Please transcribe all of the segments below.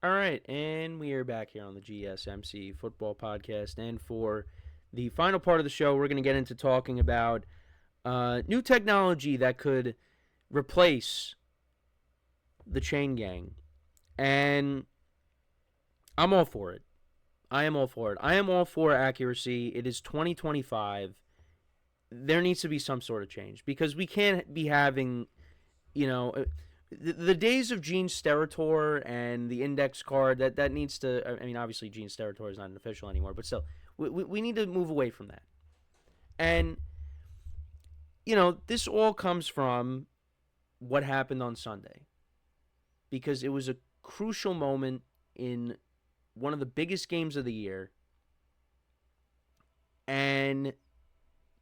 All right, and we are back here on the GSMC Football Podcast. And for the final part of the show, we're going to get into talking about new technology that could replace the chain gang. And I'm all for it. I am all for it. I am all for accuracy. It is 2025. There needs to be some sort of change because we can't be having, you know, the days of Gene Steratore and the index card that needs to. I mean, obviously Gene Steratore is not an official anymore, but still, we need to move away from that. And this all comes from what happened on Sunday because it was a crucial moment in one of the biggest games of the year, and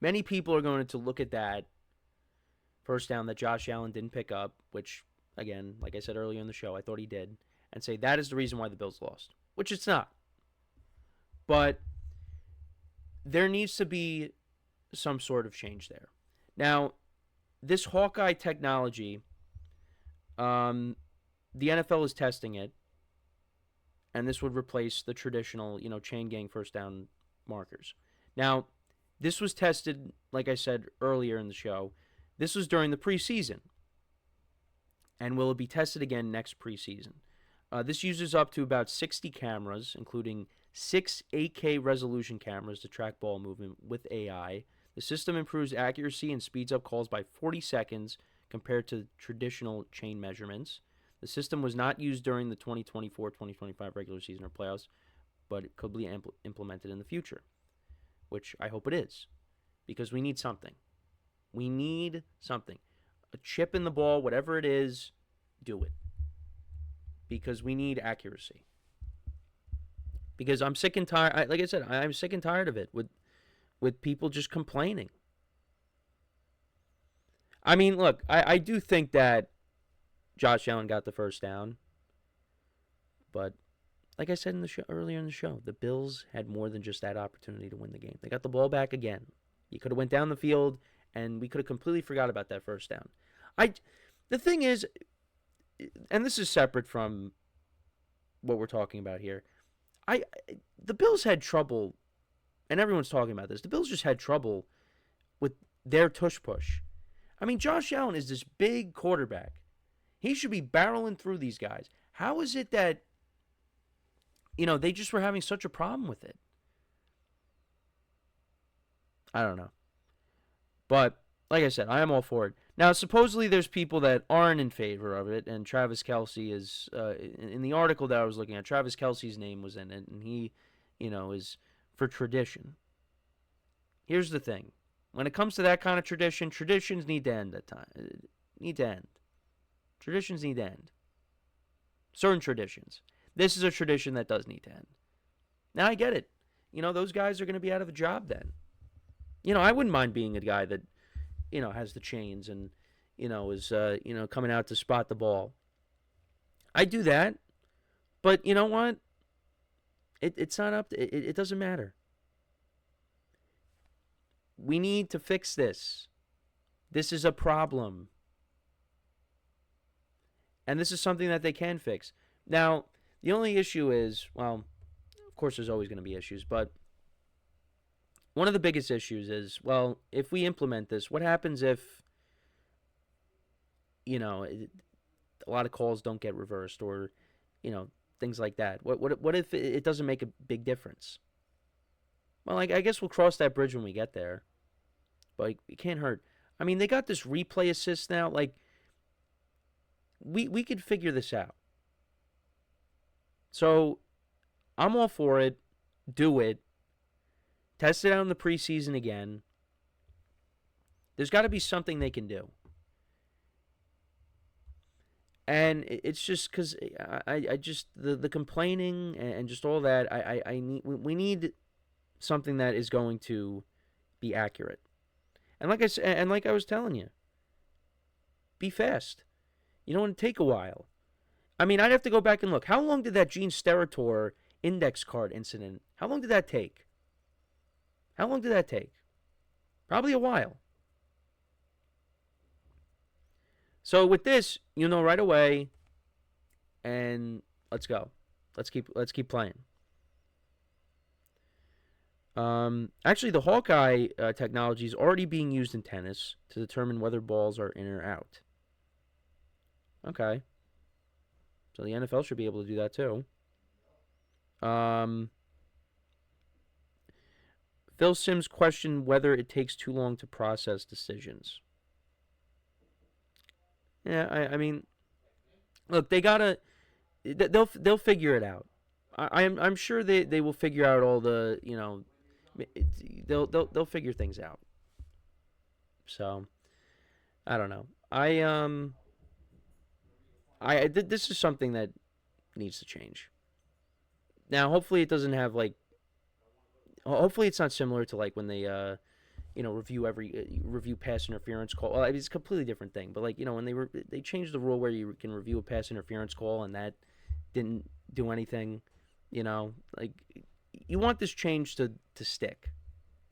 many people are going to look at that first down that Josh Allen didn't pick up, which, again, like I said earlier in the show, I thought he did, and say that is the reason why the Bills lost, which it's not. But there needs to be some sort of change there. Now, this Hawkeye technology, the NFL is testing it, and this would replace the traditional, chain gang first down markers. Now, this was tested, like I said earlier in the show, this was during the preseason, and will be tested again next preseason. This uses up to about 60 cameras, including 6 8K resolution cameras to track ball movement with AI. The system improves accuracy and speeds up calls by 40 seconds compared to traditional chain measurements. The system was not used during the 2024-2025 regular season or playoffs, but it could be implemented in the future, which I hope it is, because we need something. We need something. A chip in the ball, whatever it is, do it. Because we need accuracy. Because I'm sick and tired, like I said, I'm sick and tired of it with people just complaining. I mean, look, I do think that Josh Allen got the first down. But like I said earlier in the show, the Bills had more than just that opportunity to win the game. They got the ball back again. You could have went down the field, and we could have completely forgot about that first down. The thing is, and this is separate from what we're talking about here, the Bills had trouble, and everyone's talking about this. The Bills just had trouble with their tush push. I mean, Josh Allen is this big quarterback. He should be barreling through these guys. How is it that, they just were having such a problem with it? I don't know. But, like I said, I am all for it. Now, supposedly there's people that aren't in favor of it, and Travis Kelce is, in the article that I was looking at, Travis Kelce's name was in it, and he, is for tradition. Here's the thing. When it comes to that kind of tradition, traditions need to end at time. Traditions need to end. Certain traditions. This is a tradition that does need to end. Now, I get it. Those guys are going to be out of a job then. I wouldn't mind being a guy that, has the chains and, is, coming out to spot the ball. I do that. But you know what? It's not up to, it doesn't matter. We need to fix this. This is a problem. And this is something that they can fix. Now, the only issue is, well, of course there's always going to be issues, but one of the biggest issues is, well, if we implement this, what happens if, a lot of calls don't get reversed or, things like that? What if it doesn't make a big difference? Well, I guess we'll cross that bridge when we get there, but it can't hurt. I mean, they got this replay assist now, we could figure this out. So, I'm all for it. Do it. Test it out in the preseason again. There's got to be something they can do. And it's just because I just, the complaining and just all that, we need something that is going to be accurate. And like I was telling you, be fast. It'll take a while. I mean, I'd have to go back and look. How long did that Gene Steratore index card incident, how long did that take? Probably a while. So with this, right away, and let's go. Let's keep playing. Actually, the Hawkeye technology is already being used in tennis to determine whether balls are in or out. Okay. So the NFL should be able to do that too. Phil Simms questioned whether it takes too long to process decisions. Yeah, I mean, look, they'll figure it out. I'm sure they will figure out all the they'll figure things out. So I don't know. This is something that needs to change. Now, hopefully, it doesn't have like. Hopefully, it's not similar to like when they review pass interference call. Well, it's a completely different thing. But like when they changed the rule where you can review a pass interference call and that didn't do anything. Like you want this change to stick,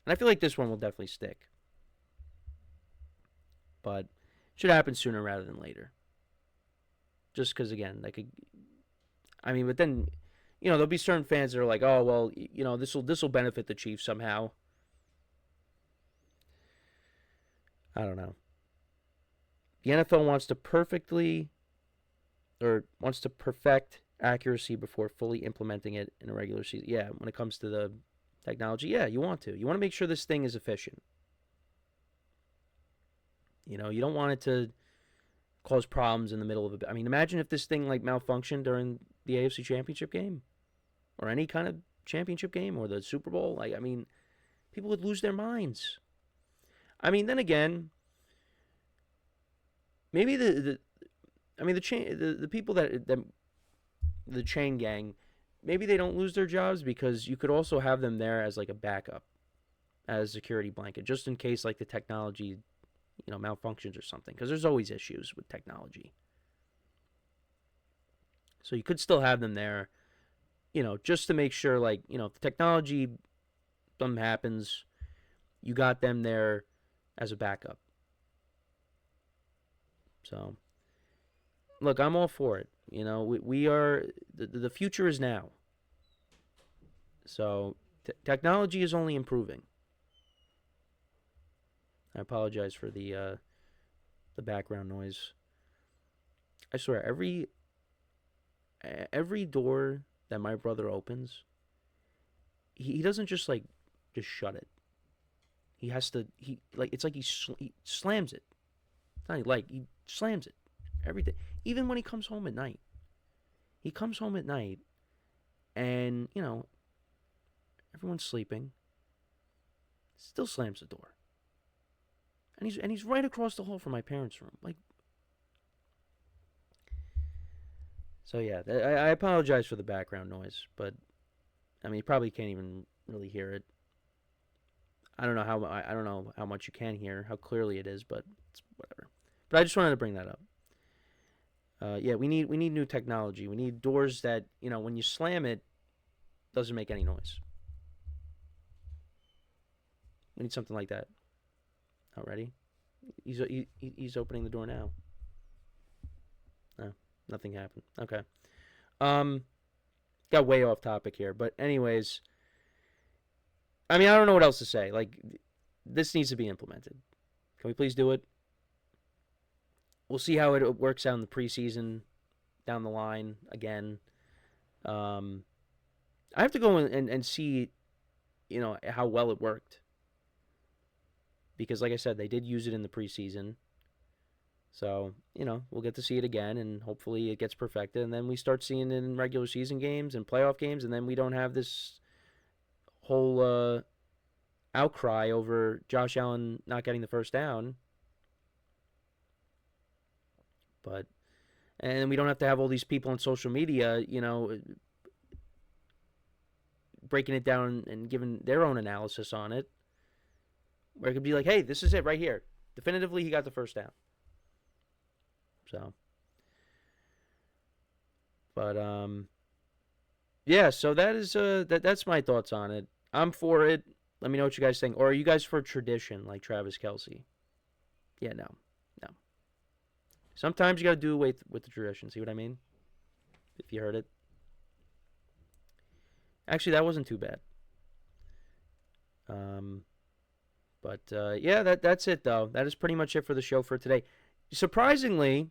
and I feel like this one will definitely stick. But it should happen sooner rather than later. Just because again, but then there'll be certain fans that are like, oh well, this will benefit the Chiefs somehow. I don't know. The NFL wants to perfect accuracy before fully implementing it in a regular season. Yeah, when it comes to the technology, yeah, you want to. You want to make sure this thing is efficient. You don't want it to cause problems in the middle of it. I mean, imagine if this thing like malfunctioned during the AFC Championship game or any kind of championship game or the Super Bowl. People would lose their minds. I mean, then again, maybe the people that the chain gang, maybe they don't lose their jobs because you could also have them there as like a backup, as a security blanket, just in case like the technology, malfunctions or something. Because there's always issues with technology. So you could still have them there, just to make sure, like, if the technology something happens, you got them there as a backup. So, look, I'm all for it. We are, the future is now. So, technology is only improving. I apologize for the background noise. I swear, every door that my brother opens, he doesn't just shut it. He has to, it's like he slams it. It's not like he slams it every day. Even when he comes home at night. He comes home at night and, everyone's sleeping. Still slams the door. And he's right across the hall from my parents' room. So yeah, I apologize for the background noise, but you probably can't even really hear it. I don't know how much you can hear, how clearly it is, but it's whatever. But I just wanted to bring that up. Yeah, we need new technology. We need doors that when you slam it, doesn't make any noise. We need something like that. Already, he's opening the door now. No, nothing happened. Okay. Got way off topic here, but anyways, I don't know what else to say. This needs to be implemented. Can we please do it? We'll see how it works out in the preseason down the line again. I have to go and see, how well it worked. Because, like I said, they did use it in the preseason. So, we'll get to see it again, and hopefully it gets perfected. And then we start seeing it in regular season games and playoff games, and then we don't have this whole outcry over Josh Allen not getting the first down. And we don't have to have all these people on social media, breaking it down and giving their own analysis on it. Where it could be like, hey, this is it right here. Definitively, he got the first down. So, but yeah. So that is that's my thoughts on it. I'm for it. Let me know what you guys think. Or are you guys for tradition like Travis Kelce? Yeah, no. Sometimes you got to do away with the tradition. See what I mean? If you heard it. Actually, that wasn't too bad. Yeah, that's it, though. That is pretty much it for the show for today. Surprisingly,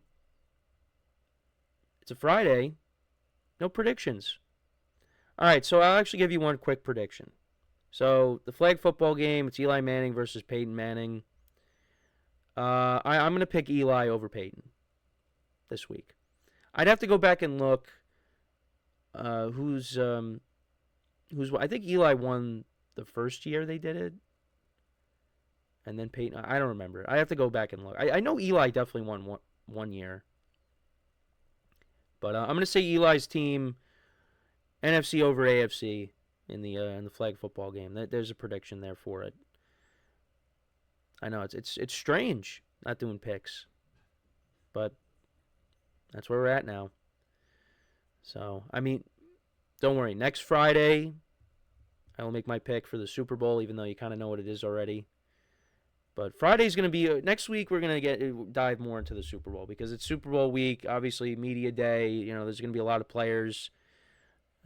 it's a Friday. No predictions. All right, so I'll actually give you one quick prediction. So the flag football game, it's Eli Manning versus Peyton Manning. I'm going to pick Eli over Peyton this week. I'd have to go back and look who's I think Eli won the first year they did it. And then Peyton, I don't remember. I have to go back and look. I know Eli definitely won one year. But I'm going to say Eli's team, NFC over AFC in the flag football game. There's a prediction there for it. I know it's strange not doing picks, but that's where we're at now. So, I mean, don't worry. Next Friday, I will make my pick for the Super Bowl, even though you kind of know what it is already. But Friday's going to be next week. We're going to dive more into the Super Bowl because it's Super Bowl week. Obviously, media day. You know, there's going to be a lot of players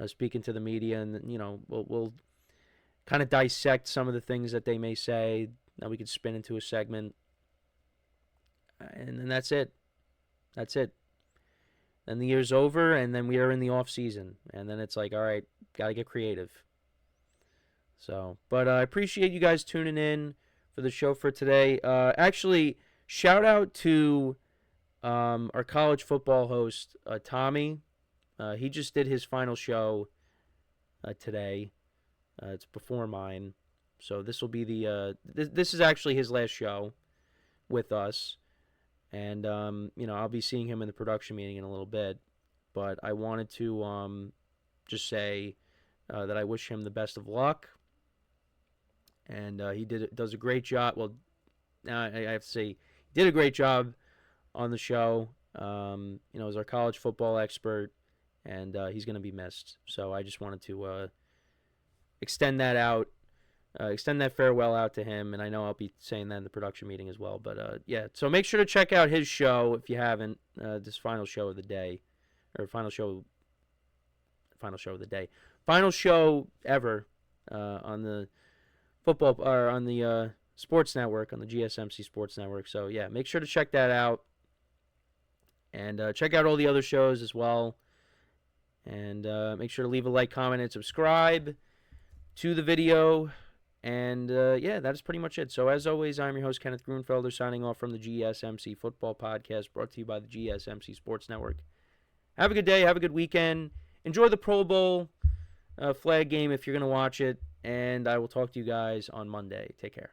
speaking to the media, and you know, we'll kind of dissect some of the things that they may say that we could spin into a segment, and then that's it. That's it. Then the year's over, and then we are in the off season, and then it's like, all right, gotta get creative. So, but I appreciate you guys tuning in for the show for today. Actually, shout out to our college football host, Tommy. He just did his final show today. It's before mine. So this will be this is actually his last show with us. And, you know, I'll be seeing him in the production meeting in a little bit. But I wanted to just say that I wish him the best of luck. And he does a great job. Well, now I have to say, he did a great job on the show. You know, as our college football expert, and he's going to be missed. So I just wanted to extend that out, extend that farewell out to him. And I know I'll be saying that in the production meeting as well. But yeah, so make sure to check out his show if you haven't. This final show of the day, or final show of the day, final show ever on the football or on the sports network, on the GSMC Sports Network. So yeah, make sure to check that out, and check out all the other shows as well. And make sure to leave a like, comment, and subscribe to the video. And yeah, that is pretty much it. So as always, I'm your host, Kenneth Grunfelder, signing off from the GSMC Football Podcast, brought to you by the GSMC Sports Network. Have a good day. Have a good weekend. Enjoy the Pro Bowl flag game if you're going to watch it. And I will talk to you guys on Monday. Take care.